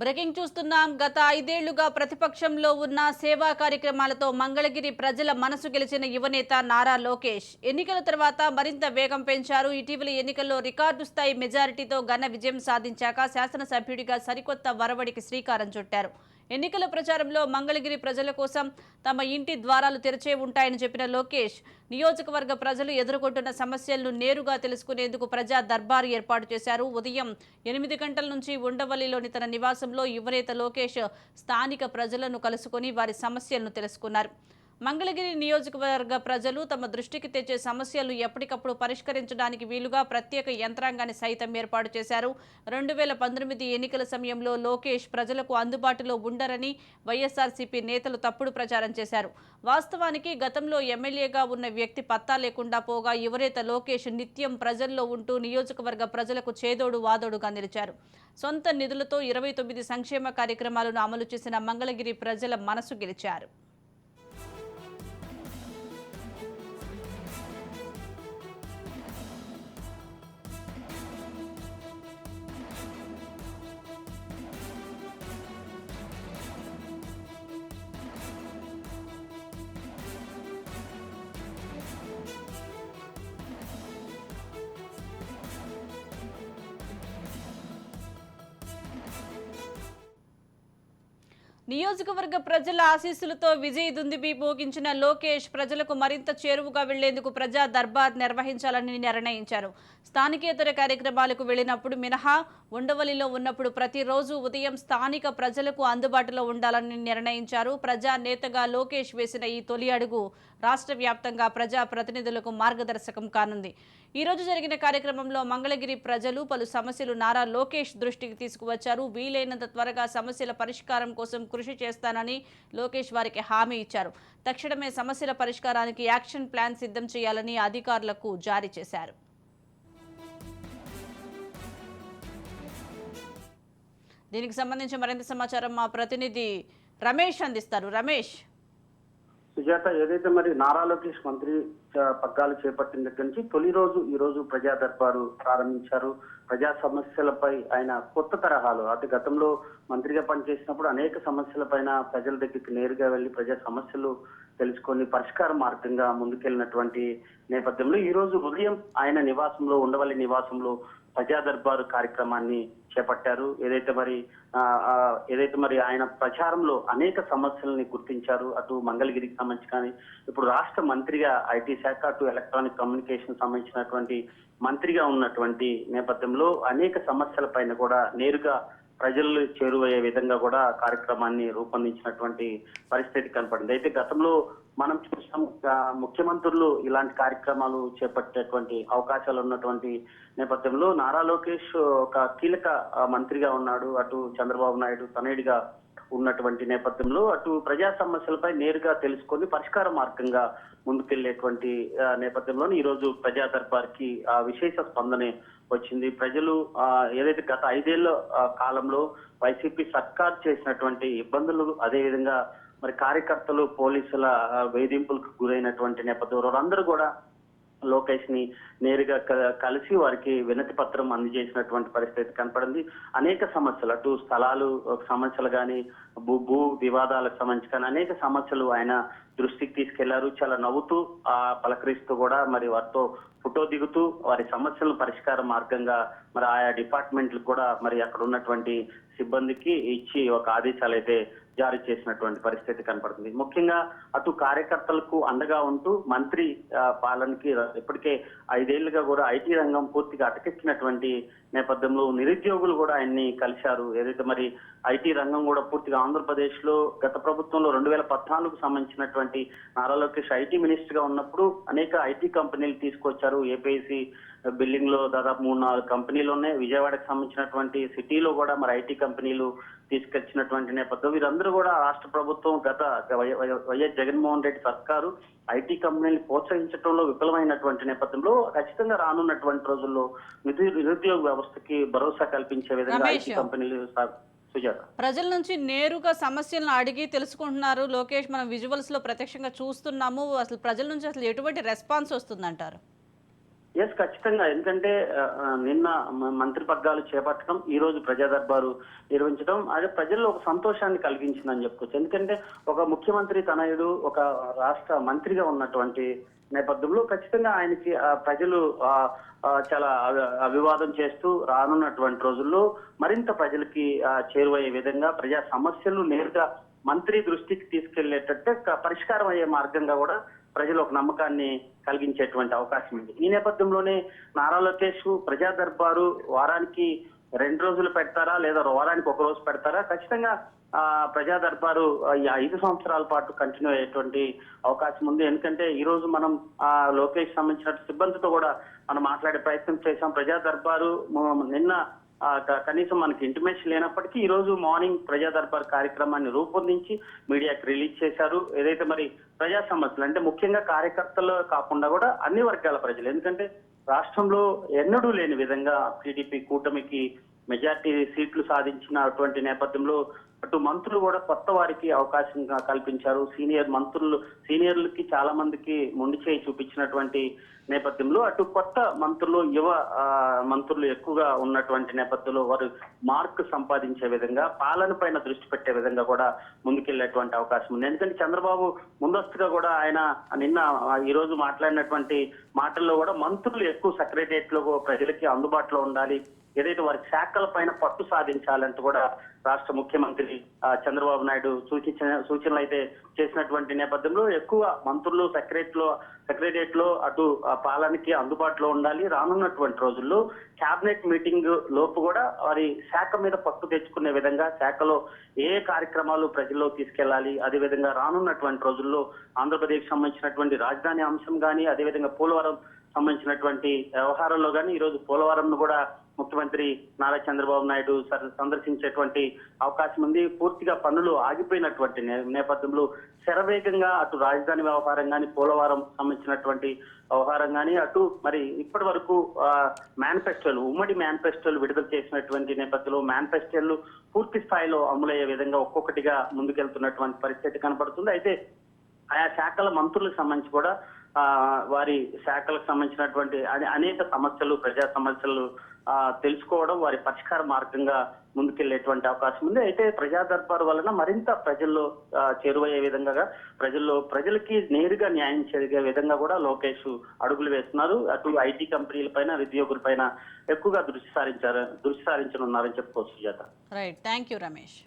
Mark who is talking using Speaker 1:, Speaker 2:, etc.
Speaker 1: Breaking చూస్తున్నాం. గత 5 ఏళ్లుగా ప్రతిపక్షంలో ఉన్న సేవా కార్యక్రమాలతో మంగళగిరి ప్రజల మనసు గెలిచిన యువనేత నారా లోకేష్ ఎన్నికల తర్వాత మరింత వేగం పెంచారు. ఇటీవలి ఎన్నికల్లో రికార్డు స్థాయి మెజారిటీతో ఘన విజయం సాధించాక శాసనసభ్యుడిగా సరికొత్త వరవడికి శ్రీకారం చుట్టారు. ఎన్నికల ప్రచారంలో మంగళగిరి ప్రజల కోసం తమ ఇంటి ద్వారాలు తెరిచే ఉంటాయని చెప్పిన లోకేష్ నియోజకవర్గ ప్రజలు ఎదుర్కొంటున్న సమస్యలను నేరుగా తెలుసుకునేందుకు ప్రజా దర్బారు ఏర్పాటు చేశారు. ఉదయం 8 గంటల నుంచి ఉండవల్లిలోని తన నివాసంలో యువనేత లోకేష్ స్థానిక ప్రజలను కలుసుకొని వారి సమస్యలను తెలుసుకున్నారు. మంగళగిరి నియోజకవర్గ ప్రజలు తమ దృష్టికి తెచ్చే సమస్యలను ఎప్పటికప్పుడు పరిష్కరించడానికి వీలుగా ప్రత్యేక యంత్రాంగాన్ని సైతం ఏర్పాటు చేశారు. 2019 ఎన్నికల సమయంలో లోకేష్ ప్రజలకు అందుబాటులో ఉండరని వైఎస్ఆర్సీపీ నేతలు తప్పుడు ప్రచారం చేశారు. వాస్తవానికి గతంలో ఎమ్మెల్యేగా ఉన్న వ్యక్తి పత్తా లేకుండా పోగా యువనేత లోకేష్ నిత్యం ప్రజల్లో ఉంటూ నియోజకవర్గ ప్రజలకు చేదోడు వాదోడుగా నిలిచారు. సొంత నిధులతో 29 సంక్షేమ కార్యక్రమాలను అమలు చేసిన మంగళగిరి ప్రజల మనసు గెలిచారు. నియోజకవర్గ ప్రజల ఆశీస్సులతో విజయ్ దుందుబి మోగించిన లోకేష్ ప్రజలకు మరింత చేరువుగా వెళ్లేందుకు ప్రజా దర్బార్ నిర్వహించాలని నిర్ణయించారు. స్థానికేతర కార్యక్రమాలకు వెళ్లినప్పుడు మినహా ఉండవల్లిలో ఉన్నప్పుడు ప్రతిరోజు ఉదయం స్థానిక ప్రజలకు అందుబాటులో ఉండాలని నిర్ణయించారు. ప్రజా నేతగా లోకేష్ వేసిన ఈ తొలి అడుగు రాష్ట్ర వ్యాప్తంగా ప్రజా ప్రతినిధులకు మార్గదర్శకం కానుంది. ఈ రోజు జరిగిన కార్యక్రమంలో మంగళగిరి ప్రజలు పలు సమస్యలు నారా లోకేష్ దృష్టికి తీసుకువచ్చారు. వీలైనంత త్వరగా సమస్యల పరిష్కారం కోసం కృషి చేస్తానని లోకేష్ వారికి హామీ ఇచ్చారు. తక్షణమే సమస్యల పరిష్కారానికి యాక్షన్ ప్లాన్ సిద్ధం చేయాలని అధికారులకు జారీ చేశారు. దీనికి సంబంధించి మరింత సమాచారం మా ప్రతినిధి రమేష్ అందిస్తారు. రమేష్,
Speaker 2: సుజాత, ఏదైతే మరి నారా లోకేష్ మంత్రి పగ్గాలు చేపట్టిన దగ్గర నుంచి తొలి రోజు ఈ రోజు ప్రజా దర్బారు ప్రారంభించారు. ప్రజా సమస్యలపై ఆయన కొత్త తరహాలు, అంటే గతంలో మంత్రిగా పనిచేసినప్పుడు అనేక సమస్యలపైన ప్రజల దగ్గరికి నేరుగా వెళ్లి ప్రజా సమస్యలు తెలుసుకొని పరిష్కార మార్గంగా ముందుకెళ్లినటువంటి నేపథ్యంలో ఈ రోజు ఉదయం ఆయన నివాసంలో, ఉండవల్లి నివాసంలో ప్రజా దర్బారు కార్యక్రమాన్ని చేపట్టారు. ఏదైతే మరి ఆయన ప్రచారంలో అనేక సమస్యలని గుర్తించారు. అటు మంగళగిరికి సంబంధించి కానీ, ఇప్పుడు రాష్ట్ర మంత్రిగా ఐటీ శాఖ, అటు ఎలక్ట్రానిక్ కమ్యూనికేషన్ సంబంధించినటువంటి మంత్రిగా ఉన్నటువంటి నేపథ్యంలో అనేక సమస్యల పైన కూడా నేరుగా ప్రజలు చేరువయ్యే విధంగా కూడా కార్యక్రమాన్ని రూపొందించినటువంటి పరిస్థితి కనపడింది. అయితే గతంలో మనం చూసాం, ముఖ్యమంత్రులు ఇలాంటి కార్యక్రమాలు చేపట్టేటువంటి అవకాశాలు ఉన్నటువంటి నేపథ్యంలో నారా లోకేష్ ఒక కీలక మంత్రిగా ఉన్నాడు. అటు చంద్రబాబు నాయుడు తనయుడిగా ఉన్నటువంటి నేపథ్యంలో అటు ప్రజా సమస్యలపై నేరుగా తెలుసుకొని పరిష్కార మార్గంగా ముందుకెళ్లేటువంటి నేపథ్యంలో ఈ రోజు ప్రజా దర్బార్కి విశేష స్పందన వచ్చింది. ప్రజలు ఏదైతే గత 5 ఏళ్ల కాలంలో వైసీపీ సర్కార్ చేసినటువంటి ఇబ్బందులు, అదేవిధంగా మరి కార్యకర్తలు పోలీసుల వేధింపులకు గురైనటువంటి నేపథ్యంలో వారందరూ కూడా లోకేష్ ని నేరుగా కలిసి వారికి వినతి పత్రం అందజేసినటువంటి పరిస్థితి కనపడింది. అనేక సమస్యలు, అటు స్థలాలు సమస్యలు కానీ, భూ వివాదాలకు సంబంధించి కానీ అనేక సమస్యలు ఆయన దృష్టికి తీసుకెళ్లారు. చాలా నవ్వుతూ పలకరిస్తూ కూడా మరి వారితో ఫోటో దిగుతూ వారి సమస్యలను పరిష్కార మార్గంగా మరి ఆయా డిపార్ట్మెంట్లకు కూడా మరి అక్కడ ఉన్నటువంటి సిబ్బందికి ఇచ్చి ఒక ఆదేశాలు అయితే జారీ చేసినటువంటి పరిస్థితి కనపడుతుంది. ముఖ్యంగా అటు కార్యకర్తలకు అండగా ఉంటూ మంత్రి పాలనకి ఇప్పటికే 5 ఏళ్లుగా కూడా ఐటీ రంగం పూర్తిగా అటకెక్కినటువంటి నేపథ్యంలో నిరుద్యోగులు కూడా ఆయన్ని కలిశారు. ఏదైతే మరి ఐటీ రంగం కూడా పూర్తిగా ఆంధ్రప్రదేశ్ లో గత ప్రభుత్వంలో 2014కు సంబంధించినటువంటి నారా లోకేష్ ఐటీ మినిస్టర్ గా ఉన్నప్పుడు అనేక ఐటీ కంపెనీలు తీసుకొచ్చారు. ఏపీఐసి బిల్డింగ్ లో దాదాపు 3-4 కంపెనీలు ఉన్నాయి. విజయవాడకు సంబంధించినటువంటి సిటీలో కూడా మరి ఐటీ కంపెనీలు తీసుకొచ్చినటువంటి నేపథ్యం. వీరందరూ కూడా రాష్ట్ర ప్రభుత్వం గత వైఎస్ జగన్మోహన్ రెడ్డి సర్కారు ఐటీ కంపెనీలు ప్రోత్సహించడంలో విఫలమైనటువంటి నేపథ్యంలో ఖచ్చితంగా రానున్నటువంటి రోజుల్లో నిరుద్యోగ వ్యవస్థకి భరోసా కల్పించే విధంగా ఐటీ కంపెనీలు
Speaker 1: ప్రజల నుంచి నేరుగా సమస్యలను అడిగి తెలుసుకుంటున్నారు లోకేష్. మనం విజువల్స్ లో ప్రత్యక్షంగా చూస్తున్నాము. అసలు ప్రజల నుంచి అసలు ఎటువంటి రెస్పాన్స్ వస్తుందంటారు?
Speaker 2: ఎస్, ఖచ్చితంగా. ఎందుకంటే నిన్న మంత్రి పగ్గాలు చేపట్టడం, ఈ రోజు ప్రజా దర్బారు నిర్వహించడం అదే ప్రజల్లో ఒక సంతోషాన్ని కలిగించిందని చెప్పుకోవచ్చు. ఎందుకంటే ఒక ముఖ్యమంత్రి తనయుడు ఒక రాష్ట్ర మంత్రిగా ఉన్నటువంటి నేపథ్యంలో ఖచ్చితంగా ఆయనకి ప్రజలు చాలా అభివాదం చేస్తూ రానున్నటువంటి రోజుల్లో మరింత ప్రజలకి చేరువయ్యే విధంగా ప్రజా సమస్యలు నేరుగా మంత్రి దృష్టికి తీసుకెళ్లేటట్టే పరిష్కారం అయ్యే మార్గంగా కూడా ప్రజలు ఒక నమ్మకాన్ని కలిగించేటువంటి అవకాశం ఉంది. ఈ నేపథ్యంలోనే నారా లోకేష్ ప్రజా దర్బారు వారానికి 2 రోజులు పెడతారా లేదా వారానికి 1 రోజు పెడతారా? ఖచ్చితంగా ప్రజా దర్బారు ఈ 5 సంవత్సరాల పాటు కంటిన్యూ అయ్యేటువంటి అవకాశం ఉంది. ఎందుకంటే ఈ రోజు మనం లోకేష్ సంబంధించిన సిబ్బందితో కూడా మనం మాట్లాడే ప్రయత్నం చేశాం. ప్రజా దర్బారు నిన్న కనీసం మనకి ఇంటిమేషన్ లేనప్పటికీ ఈ రోజు మార్నింగ్ ప్రజా దర్బార్ కార్యక్రమాన్ని రూపొందించి మీడియాకి రిలీజ్ చేశారు. ఏదైతే మరి ప్రజా సమస్యలు అంటే ముఖ్యంగా కార్యకర్తలు కాకుండా కూడా అన్ని వర్గాల ప్రజలు, ఎందుకంటే రాష్ట్రంలో ఎన్నడూ లేని విధంగా టీడీపీ కూటమికి మెజార్టీ సీట్లు సాధించినటువంటి నేపథ్యంలో అటు మంత్రులు కూడా కొత్త వారికి అవకాశం కల్పించారు. సీనియర్లకి చాలా మందికి మొండి చేయి చూపించినటువంటి నేపథ్యంలో అటు కొత్త మంత్రులు, యువ మంత్రులు ఎక్కువగా ఉన్నటువంటి నేపథ్యంలో వారు మార్క్ సంపాదించే విధంగా పాలన పైన దృష్టి పెట్టే విధంగా కూడా ముందుకెళ్లేటువంటి అవకాశం ఉంది. ఎందుకంటే చంద్రబాబు ముందస్తుగా కూడా ఆయన నిన్న ఈ రోజు మాట్లాడినటువంటి మాటల్లో కూడా మంత్రులు ఎక్కువ సెక్రటరియట్ లో ప్రజలకి అందుబాటులో ఉండాలి, ఏదైతే వారి శాఖల పైన పట్టు సాధించాలంటూ కూడా రాష్ట్ర ముఖ్యమంత్రి చంద్రబాబు నాయుడు సూచనలు అయితే చేసినటువంటి నేపథ్యంలో ఎక్కువ మంత్రులు సెక్రటరియట్ లో అటు పాలనకి అందుబాటులో ఉండాలి. రానున్నటువంటి రోజుల్లో కేబినెట్ మీటింగ్ లోపు కూడా వారి శాఖ మీద పట్టు తెచ్చుకునే విధంగా శాఖలో ఏ కార్యక్రమాలు ప్రజల్లో తీసుకెళ్లాలి, అదేవిధంగా రానున్నటువంటి రోజుల్లో ఆంధ్రప్రదేశ్ సంబంధించినటువంటి రాజధాని అంశం కానీ, అదేవిధంగా పోలవరం సంబంధించినటువంటి వ్యవహారంలో కానీ ఈ రోజు పోలవరం కూడా ముఖ్యమంత్రి నారా చంద్రబాబు నాయుడు సందర్శించేటువంటి అవకాశం ఉంది. పూర్తిగా పనులు ఆగిపోయినటువంటి నేపథ్యంలో శరవేగంగా అటు రాజధాని వ్యవహారం కానీ, పోలవరం సంబంధించినటువంటి వ్యవహారం కానీ, అటు మరి ఇప్పటి వరకు ఉమ్మడి మేనిఫెస్టోలు విడుదల చేసినటువంటి నేపథ్యంలో మేనిఫెస్టోలు పూర్తి స్థాయిలో అమలయ్యే విధంగా ఒక్కొక్కటిగా ముందుకెళ్తున్నటువంటి పరిస్థితి కనపడుతుంది. అయితే ఆయా శాఖల మంత్రులకు సంబంధించి కూడా వారి శాఖలకు సంబంధించినటువంటి అనేక సమస్యలు, ప్రజా సమస్యలు తెలుసుకోవడం, వారి పరిష్కార మార్గంగా ముందుకెళ్లేటువంటి అవకాశం ఉంది. అయితే ప్రజా దర్బారు వలన మరింత ప్రజల్లో చేరువయ్యే విధంగా ప్రజలకి నేరుగా న్యాయం జరిగే విధంగా కూడా లోకేష్ అడుగులు వేస్తున్నారు. అటు ఐటీ కంపెనీల పైన, ఉద్యోగుల పైన ఎక్కువగా దృష్టి సారించనున్నారని చెప్పుకోవచ్చు Sujatha.
Speaker 1: Right, thank you Ramesh.